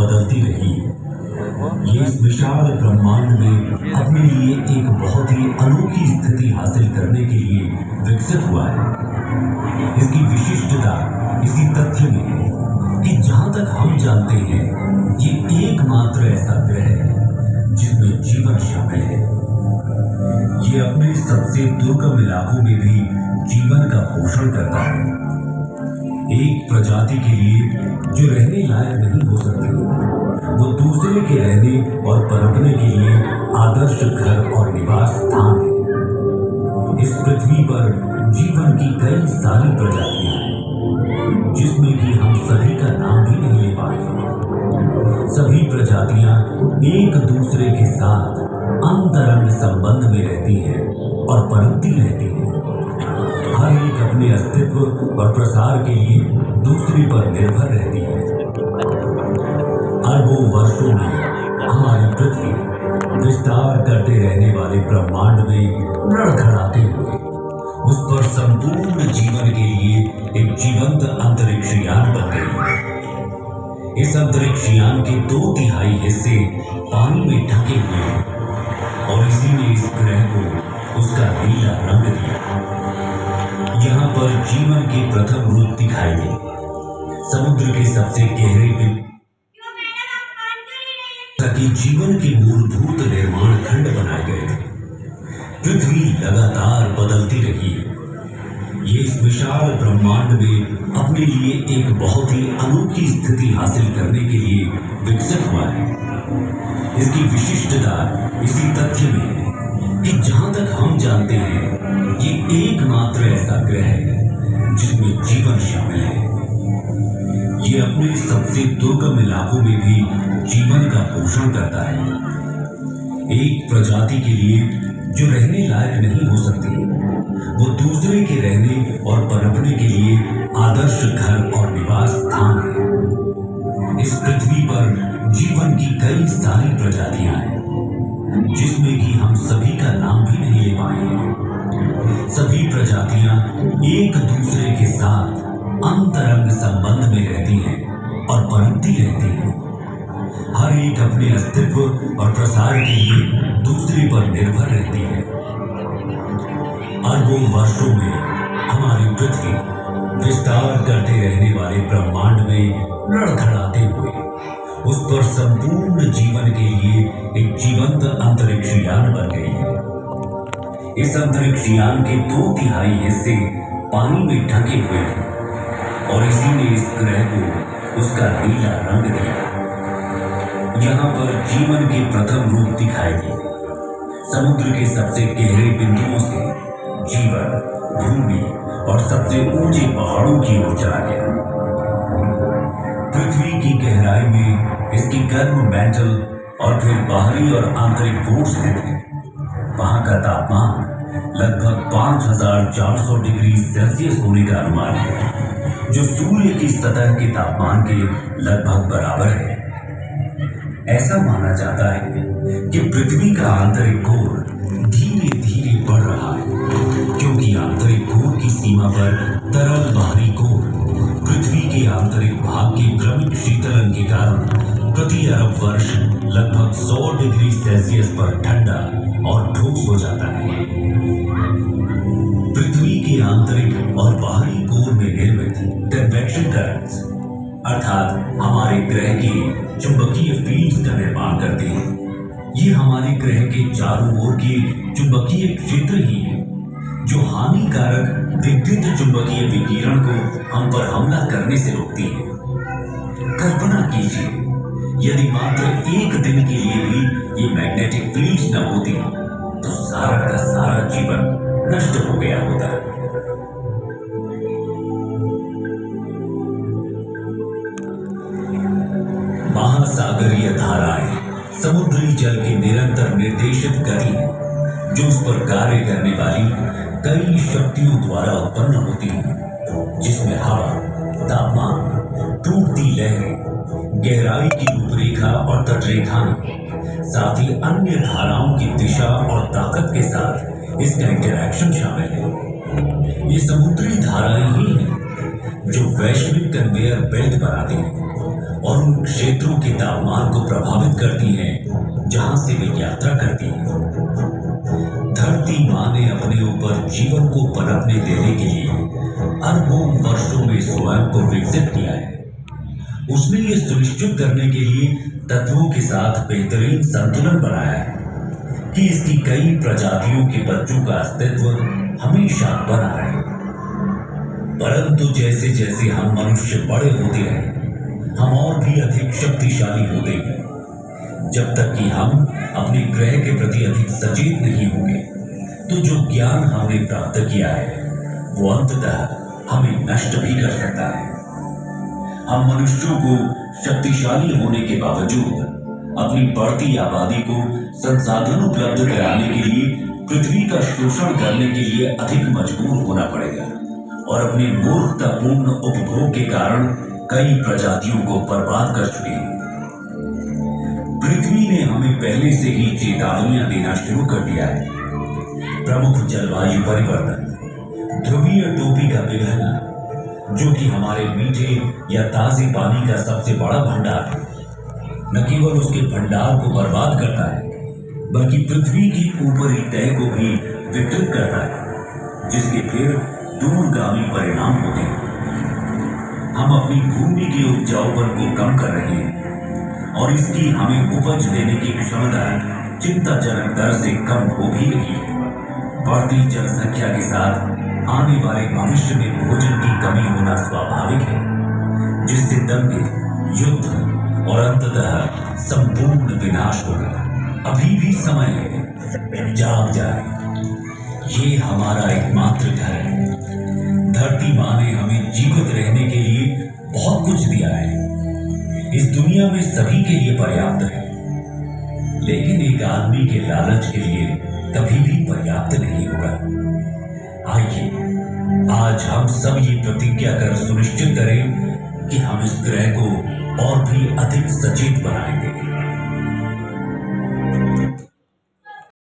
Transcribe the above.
बदलती रही है। ये इस विशाल ब्रह्मांड में अपने लिए एक बहुत ही अनोखी स्थिति हासिल करने के लिए विकसित हुआ है। इसकी विशिष्टता इसी तथ्य में है कि जहां तक हम जानते हैं, ये एकमात्र ऐसा ग्रह है जिसमें जीवन शामिल है। ये अपने सबसे दुर्गम इलाकों में भी जीवन का पोषण करता है। एक प्रजाति के लिए जो रहने लायक नहीं हो सकती, वो दूसरे के रहने और पनपने के लिए आदर्श घर और निवास स्थान है। इस पृथ्वी पर जीवन की कई सारी प्रजातियां हैं, जिसमें कि हम सभी का नाम भी नहीं ले पाएंगे। सभी प्रजातियां एक दूसरे के साथ अंतरंग संबंध में रहती हैं और पनपती रहती हैं। हर एक अपने अस्तित्व और प्रसार के लिए दूसरी पर निर्भर रहती है। अरबों वर्षों में हमारी पृथ्वी विस्तार करते रहने वाले ब्रह्मांड में लड़खड़ाते हुए उस पर संपूर्ण जीवन के लिए एक जीवंत अंतरिक्ष यान बन गई है। इस अंतरिक्ष यान के 2/3 हिस्से पानी में ढके हुए हैं और इसी ने इस ग्रह को उसका नीला रंग दिया। यहाँ पर जीवन के प्रथम रूप दिखाई दे। समुद्र के सबसे गहरे बिंदु ताकि जीवन के मूलभूत निर्माण खंड बनाए गए थे। पृथ्वी लगातार बदलती रही है। ये इस विशाल ब्रह्मांड में अपने लिए एक बहुत ही अनोखी स्थिति हासिल करने के लिए विकसित हुआ है। इसकी विशिष्टता इसी तथ्य में है कि जहां तक हम जानते हैं, ये एकमात्र ऐसा ग्रह है जिसमें जीवन शामिल है। ये अपने सबसे दुर्गम इलाकों में भी जीवन का पोषण करता है। एक प्रजाति के लिए जो रहने लायक नहीं हो सकती, वो दूसरे के रहने और पनपने के लिए आदर्श घर और निवास स्थान है। इस पृथ्वी पर जीवन की कई सारी प्रजातियां हैं, जिसमें कि हम सभी का नाम भी नहीं ले पाएंगे। सभी प्रजातियां एक दूसरे के साथ अंतरंग संबंध में रहती हैं और पनपती रहती हैं। हर एक अपने अस्तित्व और प्रसार के लिए दूसरे पर निर्भर रहती है। अरबों वर्षों में हमारी पृथ्वी विस्तार करते रहने वाले ब्रह्मांड में लड़खड़ाते हुए उस पर संपूर्ण जीवन के लिए एक जीवंत अंतरिक्ष यान बन गई है। इस अंतरिक्ष यान के 2/3 हिस्से पानी में ढके हुए थे और इसी ने इस ग्रह को उसका नीला रंग दिया। यहाँ पर जीवन के प्रथम रूप दिखाई दिए। समुद्र के सबसे गहरे बिंदुओं से जीवन भूमि और सबसे ऊंचे पहाड़ों की ओर चला गया। पृथ्वी की गहराई में इसकी गर्म मैंटल और फिर बाहरी और आंतरिक कोर स्थित है। वहां का तापमान लगभग 5400 डिग्री सेल्सियस होने का अनुमान है, जो सूर्य की सतह के तापमान के लगभग बराबर है। ऐसा माना जाता है कि पृथ्वी का आंतरिक कोर धीरे धीरे बढ़ रहा है, क्योंकि आंतरिक कोर की सीमा पर तरल बाहरी कोर पृथ्वी के आंतरिक भाग के क्रमिक शीतलन के कारण प्रति अरब वर्ष लगभग 100 डिग्री सेल्सियस पर ठंडा और ठोस हो जाता है। पृथ्वी के आंतरिक और बाहरी कोर में निर्मित कन्वेक्शन करंट्स अर्थात हमारे ग्रह के चुंबकीय फील्ड्स का निर्माण करते हैं। ये हमारे ग्रह के चारों ओर के चुंबकीय क्षेत्र ही है, जो हानिकारक विद्युत चुंबकीय विकिरण को हम पर हमला करने से रोकती है। कल्पना कीजिए, यदि मात्र एक दिन के लिए भी ये मैग्नेटिक फील्ड्स न होती, तो सारा का सारा जीवन नष्ट हो गया होता। महासागरीय धाराएं समुद्री जल की निरंतर निर्देशित गति है, जो उस पर कार्य करने वाली कई शक्तियों द्वारा उत्पन्न होती है, जिसमें हवा, तापमान, टूटती लहरें, गहराई की रूपरेखा और तटरेखाएं, साथ ही अन्य धाराओं की दिशा और ताकत के साथ इसका इंटरैक्शन शामिल है। ये समुद्री धाराएं ही हैं जो वैश्विक कन्वेयर बेल्ट बनाती हैं और उन क्षेत्रों के तापमान को प्रभावित करती हैं जहां से वे यात्रा करती हैं। धरती मां ने अपने ऊपर जीवन को पनपने देने के लिए अरबों वर्षों में स्वयं को विकसित किया है। उसने ये सुनिश्चित करने के लिए तत्वों के साथ बेहतरीन संतुलन बनाया है कि इसकी कई प्रजातियों के बच्चों का अस्तित्व हमेशा बना रहे। परंतु जैसे जैसे हम मनुष्य बड़े होते रहे, हम और भी अधिक शक्तिशाली होते गए। जब तक कि हम अपने ग्रह के प्रति अधिक सचेत नहीं होंगे, तो जो ज्ञान हमने प्राप्त किया है वो अंततः हमें नष्ट भी कर सकता है। हम मनुष्यों को शक्तिशाली होने के बावजूद अपनी बढ़ती आबादी को संसाधन उपलब्ध कराने के लिए पृथ्वी का शोषण करने के लिए अधिक मजबूर होना पड़ेगा और अपने मूर्खतापूर्ण उपभोग के कारण कई प्रजातियों को बर्बाद कर चुके हैं। पृथ्वी ने हमें पहले से ही चेतावनियां देना शुरू कर दिया है। प्रमुख जलवायु परिवर्तन, ध्रुवीय टोपी का पिघलना, जो कि हमारे मीठे या ताजे पानी का सबसे बड़ा भंडार है, न केवल उसके भंडार को बर्बाद करता है बल्कि पृथ्वी की ऊपरी तह को भी विकृत करता है, जिसके फिर दूरगामी परिणाम होते हैं। हम अपनी भूमि के उपजाऊपन को कम कर रहे हैं और इसकी हमें उपज देने की क्षमता चिंताजनक दर से कम हो भी रही है। बढ़ती जनसंख्या के साथ आने वाले भविष्य में भोजन की कमी होना स्वाभाविक है, जिससे दंगे, युद्ध और अंततः संपूर्ण विनाश होगा। अभी भी समय है, जाग जाए। ये हमारा एकमात्र घर है। धरती मां ने हमें जीवित रहने के लिए बहुत कुछ दिया है। इस दुनिया में सभी के लिए पर्याप्त है, लेकिन एक आदमी के लालच के लिए कभी भी पर्याप्त नहीं होगा। आइए आज हम सब ये प्रतिज्ञा कर सुनिश्चित करें कि हम इस ग्रह को और भी अधिक सचेत बनाएंगे।